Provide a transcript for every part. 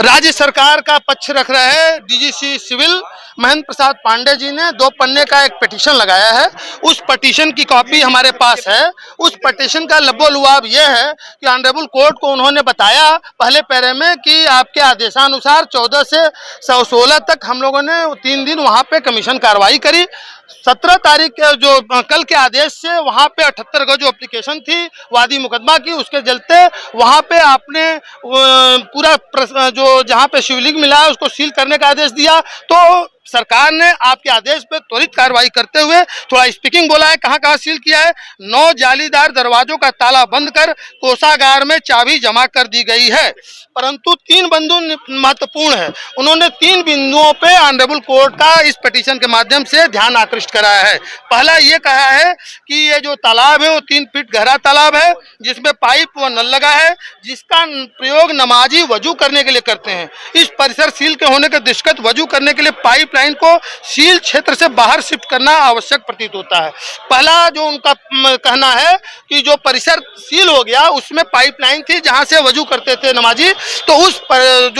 राज्य सरकार का पक्ष रख रहे डीजीसी सिविल महेंद्र प्रसाद पांडे जी ने 2 पन्ने का एक पिटीशन लगाया है। उस पिटीशन की कॉपी हमारे पास है। उस पिटीशन का लबो-लुआब ये है कि ऑनरेबल कोर्ट को उन्होंने बताया पहले पैरे में कि आपके आदेशानुसार 14 से 16 तक हम लोगों ने 3 दिन वहां पे कमीशन कार्रवाई करी। 17 तारीख के जो कल के आदेश से वहां पे 78 गो जो एप्लीकेशन थी वादी मुकदमा की, उसके चलते वहां पे आपने पूरा जो जहां पे शिवलिंग मिला है उसको सील करने का आदेश दिया। तो सरकार ने आपके आदेश पे त्वरित कार्रवाई करते हुए थोड़ा स्पीकिंग बोला है। कहां सील किया है? 9 जालीदार दरवाजों का ताला बंद कर कोषागार में चाबी जमा कर दी गई है। परंतु 3 बिंदु महत्वपूर्ण है। उन्होंने 3 बिंदुओं पे ऑनरेबल कोर्ट का इस पिटीशन के माध्यम से ध्यान आकृष्ट कराया है। पहला ये कहा है कि ये जो तालाब है वो 3 फीट गहरा तालाब है, जिसमें पाइप व नल लगा है, जिसका प्रयोग नमाजी वजू करने के लिए करते हैं। इस परिसर सील के होने के दृष्टिगत वजू करने के लिए पाइपलाइन को सील क्षेत्र से बाहर शिफ्ट करना आवश्यक प्रतीत होता है। पहला जो उनका कहना है कि जो परिसर सील हो गया उसमें पाइपलाइन थी जहां से वजू करते थे नमाजी, तो उस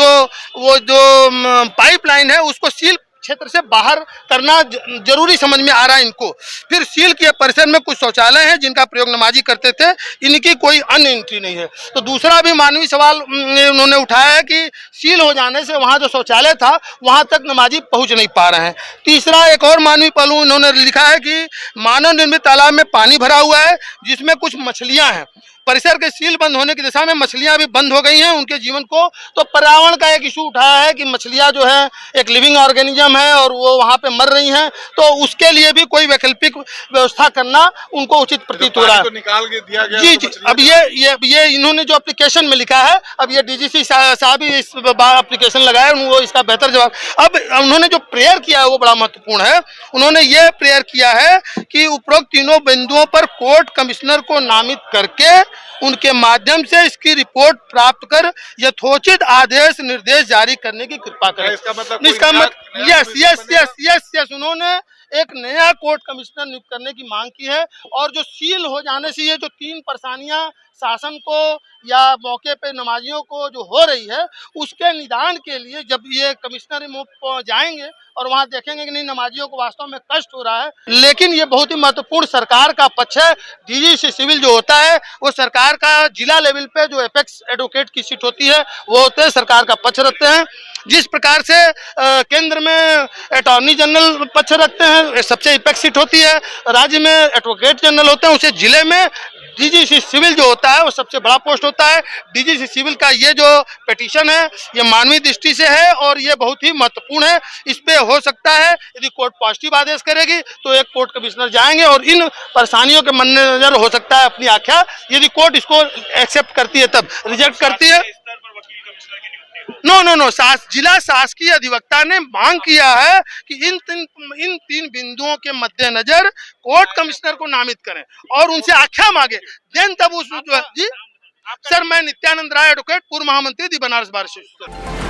जो पाइपलाइन है उसको सील क्षेत्र से बाहर करना जरूरी समझ में आ रहा है इनको। फिर सील किए परिसर में कुछ शौचालय हैं जिनका प्रयोग नमाजी करते थे, इनकी कोई अन्य एंट्री नहीं है। तो दूसरा भी मानवीय सवाल उन्होंने उठाया है कि सील हो जाने से वहां जो शौचालय था वहां तक नमाजी पहुंच नहीं पा रहे हैं। तीसरा एक और मानवीय पहलू उन्होंने लिखा है कि मानव निर्मित तालाब में पानी भरा हुआ है जिसमें कुछ मछलियां हैं। परिसर के सील बंद होने की दिशा में मछलियां भी बंद हो गई हैं उनके जीवन को। तो पर्यावरण का एक इशू उठाया है कि मछलियां जो है एक लिविंग ऑर्गेनिज्म है और वो वहां पे मर रही हैं, तो उसके लिए भी कोई वैकल्पिक व्यवस्था करना उनको उचित प्रतीत हो रहा है। तो निकाल के दिया गया जी। अब ये इन्होंने जो एप्लीकेशन में लिखा है, अब ये डीजीसी साहब ही इस एप्लीकेशन लगाए, वो इसका बेहतर जवाब। अब उन्होंने जो प्रेयर किया है वो बड़ा महत्वपूर्ण है। उन्होंने ये प्रेयर किया है कि उपरोक्त तीनों बिंदुओं पर कोर्ट कमिश्नर को नामित करके उनके माध्यम से इसकी रिपोर्ट प्राप्त कर यथोचित आदेश निर्देश जारी करने की कृपा करें। इसका मतलब यस उन्होंने एक नया कोर्ट कमिश्नर नियुक्त करने की मांग की है। और जो सील हो जाने से ये जो 3 परेशानियां शासन को या मौके पे नमाजियों को जो हो रही है उसके निदान के लिए जब ये कमिश्नर जाएंगे और वहां देखेंगे कि नहीं नमाजियों को वास्तव में कष्ट हो रहा है। लेकिन ये बहुत ही महत्वपूर्ण सरकार का पक्ष है। डीजीसी सिविल जो होता है वो सरकार का जिला लेवल पे जो एपेक्स एडवोकेट की सीट होती है वो होते हैं, सरकार का पक्ष रखते हैं। जिस प्रकार से केंद्र में अटॉर्नी जनरल पक्ष रखते हैं, सबसे एपेक्स सीट होती है, राज्य में एडवोकेट जनरल होते हैं, उसे जिले में डीजीसी सिविल जो होता है वो सबसे बड़ा पोस्ट होता है। डीजीसी सिविल का ये जो पिटीशन है ये मानवीय दृष्टि से है और ये बहुत ही महत्वपूर्ण है। इस पे हो सकता है यदि कोर्ट पॉजिटिव आदेश करेगी तो एक कोर्ट कमिश्नर जाएंगे और इन परेशानियों के मद्देनजर हो सकता है अपनी आख्या, यदि कोर्ट इसको एक्सेप्ट करती है तब, रिजेक्ट करती है नो जिला शासकीय अधिवक्ता ने मांग किया है कि इन 3 बिंदुओं के मद्देनजर कोर्ट कमिश्नर को नामित करें और उनसे आख्या मांगे। देन तब उस जी सर, मैं नित्यानंद राय एडवोकेट, पूर्व महामंत्री दी बनारस बार एसोसिएशन।